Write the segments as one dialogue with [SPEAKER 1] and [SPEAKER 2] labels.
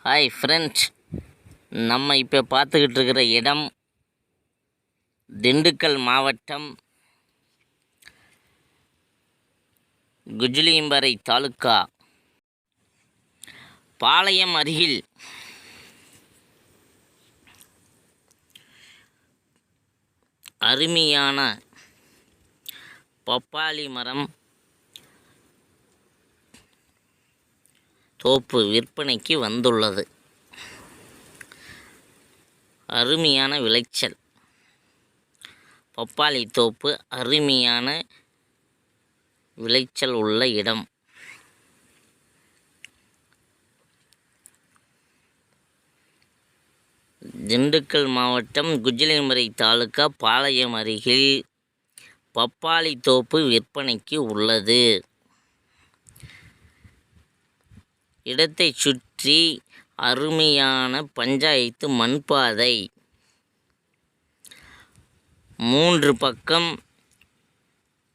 [SPEAKER 1] Hi friends, நம்ம இப்போ பார்த்துக்கிட்டு இருக்கிற இடம் திண்டுக்கல் மாவட்டம் குஜிலியம்பறை தாலுக்கா பாளையம் அருகில் அருமையான பப்பாளி மரம் தோப்பு விற்பனைக்கு வந்துள்ளது. அருமையான விளைச்சல் பப்பாளி தோப்பு, அருமையான விளைச்சல் உள்ள இடம். திண்டுக்கல் மாவட்டம் குஜிலியம்பறை தாலுக்கா பாளையம் அருகில் பப்பாளி தோப்பு விற்பனைக்கு உள்ளது. இடத்தை சுற்றி அருமையான பஞ்சாயத்து மண்பாதை, 3 பக்கம்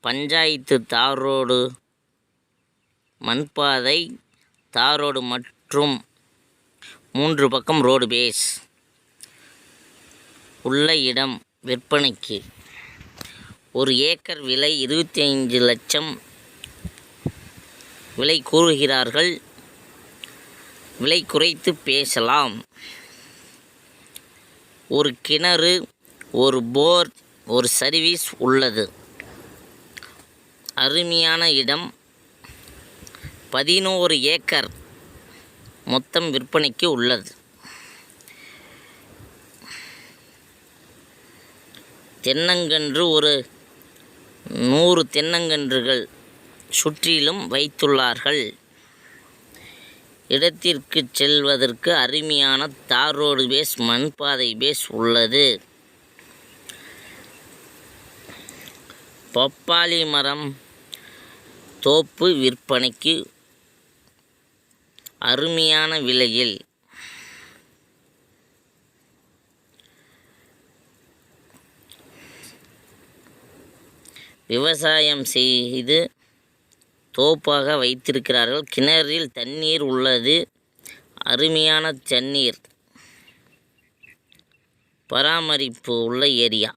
[SPEAKER 1] பஞ்சாயத்து தாரோடு மண்பாதை, தாரோடு மற்றும் 3 பக்கம் ரோடு பேஸ் உள்ள இடம் விற்பனைக்கு. 1 ஏக்கர் விலை 25 லட்சம் விலை கூறுகிறார்கள். விலை குறைத்து பேசலாம். ஒரு கிணறு, ஒரு போர், ஒரு சர்வீஸ் உள்ளது. அருமையான இடம். 11 ஏக்கர் மொத்தம் விற்பனைக்கு உள்ளது. தென்னங்கன்று ஒரு 100 தென்னங்கன்றுகள் சுற்றிலும் வைத்துள்ளார்கள். இடத்திற்கு செல்வதற்கு அருமையான தார் ரோடு பேஸ், மண்பாதை பேஸ் உள்ளது. பப்பாளி மரம் தோப்பு விற்பனைக்கு அருமையான விலையில். விவசாயம் செய்து தோப்பாக வைத்திருக்கிறார்கள். கிணறில் தண்ணீர் உள்ளது. அருமையான தண்ணீர் பராமரிப்பு உள்ள ஏரியா.